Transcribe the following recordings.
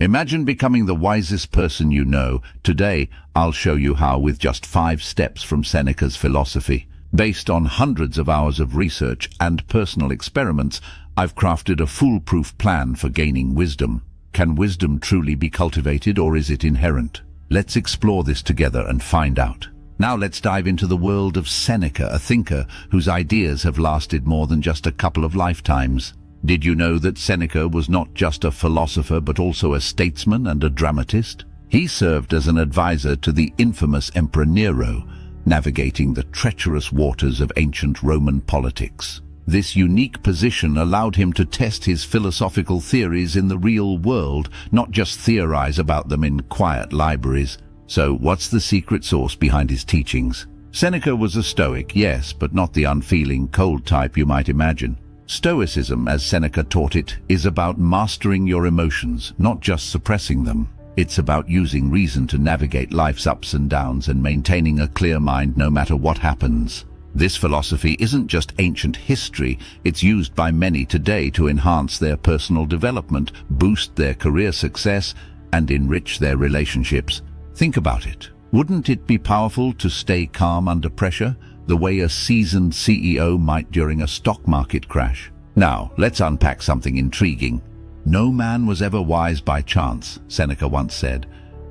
Imagine becoming the wisest person you know. Today, I'll show you how with just 5 steps from Seneca's philosophy. Based on hundreds of hours of research and personal experiments, I've crafted a foolproof plan for gaining wisdom. Can wisdom truly be cultivated, or is it inherent? Let's explore this together and find out. Now let's dive into the world of Seneca, a thinker whose ideas have lasted more than just a couple of lifetimes. Did you know that Seneca was not just a philosopher but also a statesman and a dramatist? He served as an advisor to the infamous Emperor Nero, navigating the treacherous waters of ancient Roman politics. This unique position allowed him to test his philosophical theories in the real world, not just theorize about them in quiet libraries. So, what's the secret sauce behind his teachings? Seneca was a Stoic, yes, but not the unfeeling, cold type you might imagine. Stoicism, as Seneca taught it, is about mastering your emotions, not just suppressing them. It's about using reason to navigate life's ups and downs and maintaining a clear mind no matter what happens. This philosophy isn't just ancient history, it's used by many today to enhance their personal development, boost their career success, and enrich their relationships. Think about it. Wouldn't it be powerful to stay calm under pressure, the way a seasoned CEO might during a stock market crash? Now, let's unpack something intriguing. No man was ever wise by chance, Seneca once said.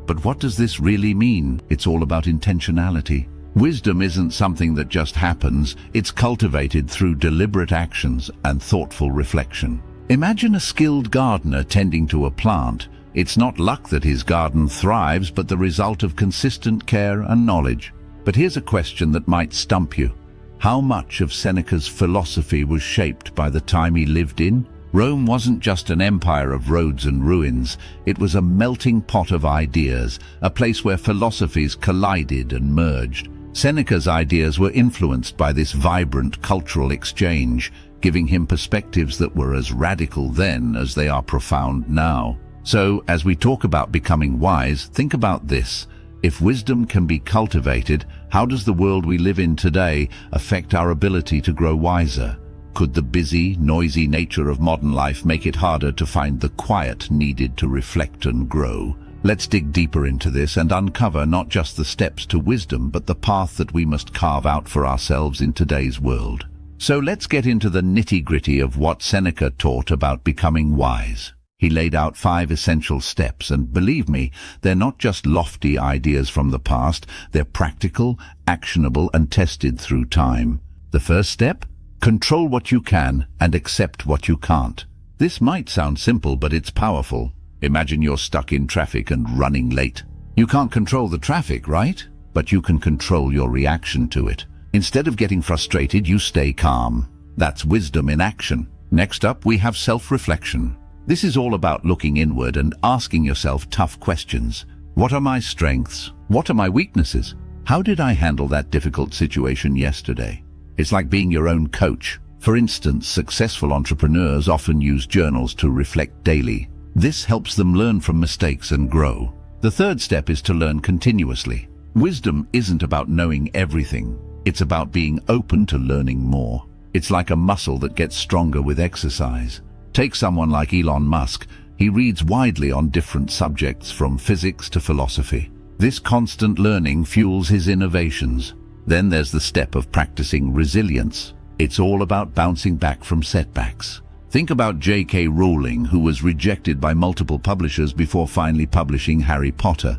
But what does this really mean? It's all about intentionality. Wisdom isn't something that just happens, it's cultivated through deliberate actions and thoughtful reflection. Imagine a skilled gardener tending to a plant. It's not luck that his garden thrives, but the result of consistent care and knowledge. But here's a question that might stump you. How much of Seneca's philosophy was shaped by the time he lived in? Rome wasn't just an empire of roads and ruins. It was a melting pot of ideas, a place where philosophies collided and merged. Seneca's ideas were influenced by this vibrant cultural exchange, giving him perspectives that were as radical then as they are profound now. So, as we talk about becoming wise, think about this. If wisdom can be cultivated, how does the world we live in today affect our ability to grow wiser? Could the busy, noisy nature of modern life make it harder to find the quiet needed to reflect and grow? Let's dig deeper into this and uncover not just the steps to wisdom, but the path that we must carve out for ourselves in today's world. So let's get into the nitty-gritty of what Seneca taught about becoming wise. He laid out 5 essential steps, and believe me, they're not just lofty ideas from the past, they're practical, actionable, and tested through time. The first step? Control what you can and accept what you can't. This might sound simple, but it's powerful. Imagine you're stuck in traffic and running late. You can't control the traffic, right? But you can control your reaction to it. Instead of getting frustrated, you stay calm. That's wisdom in action. Next up, we have self-reflection. This is all about looking inward and asking yourself tough questions. What are my strengths? What are my weaknesses? How did I handle that difficult situation yesterday? It's like being your own coach. For instance, successful entrepreneurs often use journals to reflect daily. This helps them learn from mistakes and grow. The third step is to learn continuously. Wisdom isn't about knowing everything. It's about being open to learning more. It's like a muscle that gets stronger with exercise. Take someone like Elon Musk. He reads widely on different subjects from physics to philosophy. This constant learning fuels his innovations. Then there's the step of practicing resilience. It's all about bouncing back from setbacks. Think about J.K. Rowling, who was rejected by multiple publishers before finally publishing Harry Potter.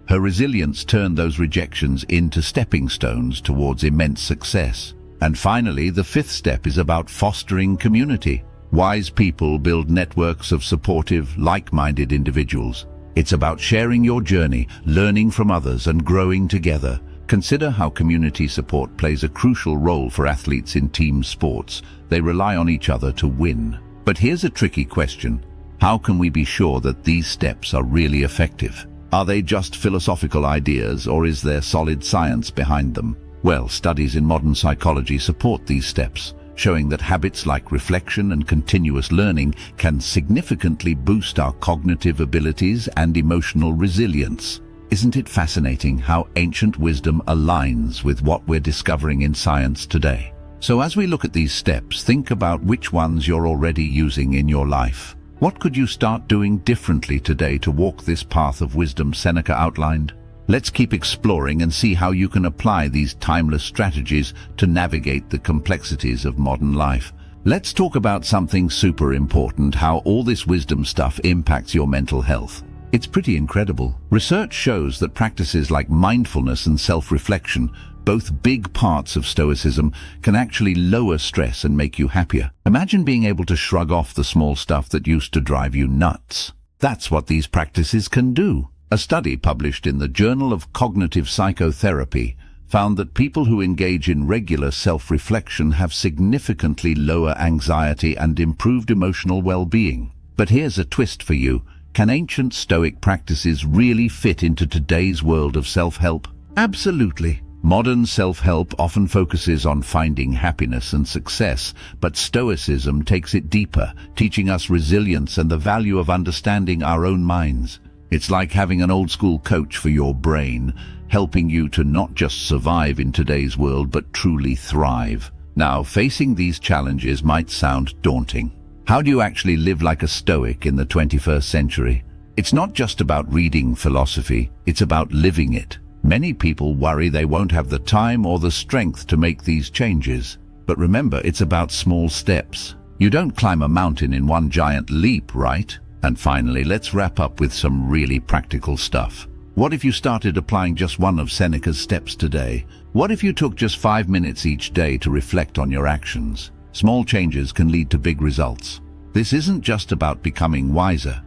Her resilience turned those rejections into stepping stones towards immense success. And finally, the 5th step is about fostering community. Wise people build networks of supportive, like-minded individuals. It's about sharing your journey, learning from others, and growing together. Consider how community support plays a crucial role for athletes in team sports. They rely on each other to win. But here's a tricky question. How can we be sure that these steps are really effective? Are they just philosophical ideas, or is there solid science behind them? Well, studies in modern psychology support these steps, showing that habits like reflection and continuous learning can significantly boost our cognitive abilities and emotional resilience. Isn't it fascinating how ancient wisdom aligns with what we're discovering in science today? So as we look at these steps, think about which ones you're already using in your life. What could you start doing differently today to walk this path of wisdom Seneca outlined? Let's keep exploring and see how you can apply these timeless strategies to navigate the complexities of modern life. Let's talk about something super important, how all this wisdom stuff impacts your mental health. It's pretty incredible. Research shows that practices like mindfulness and self-reflection, both big parts of Stoicism, can actually lower stress and make you happier. Imagine being able to shrug off the small stuff that used to drive you nuts. That's what these practices can do. A study published in the Journal of Cognitive Psychotherapy found that people who engage in regular self-reflection have significantly lower anxiety and improved emotional well-being. But here's a twist for you. Can ancient Stoic practices really fit into today's world of self-help? Absolutely. Modern self-help often focuses on finding happiness and success, but Stoicism takes it deeper, teaching us resilience and the value of understanding our own minds. It's like having an old-school coach for your brain, helping you to not just survive in today's world, but truly thrive. Now, facing these challenges might sound daunting. How do you actually live like a Stoic in the 21st century? It's not just about reading philosophy, it's about living it. Many people worry they won't have the time or the strength to make these changes. But remember, it's about small steps. You don't climb a mountain in one giant leap, right? And finally, let's wrap up with some really practical stuff. What if you started applying just one of Seneca's steps today? What if you took just 5 minutes each day to reflect on your actions? Small changes can lead to big results. This isn't just about becoming wiser.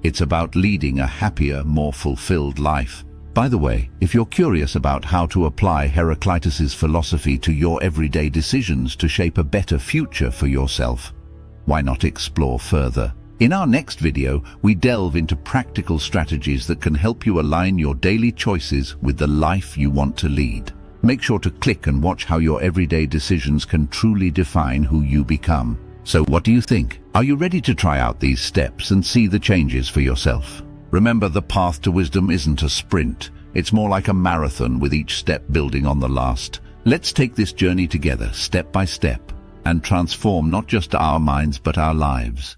It's about leading a happier, more fulfilled life. By the way, if you're curious about how to apply Heraclitus's philosophy to your everyday decisions to shape a better future for yourself, why not explore further? In our next video, we delve into practical strategies that can help you align your daily choices with the life you want to lead. Make sure to click and watch how your everyday decisions can truly define who you become. So what do you think? Are you ready to try out these steps and see the changes for yourself? Remember, the path to wisdom isn't a sprint. It's more like a marathon, with each step building on the last. Let's take this journey together, step by step, and transform not just our minds but our lives.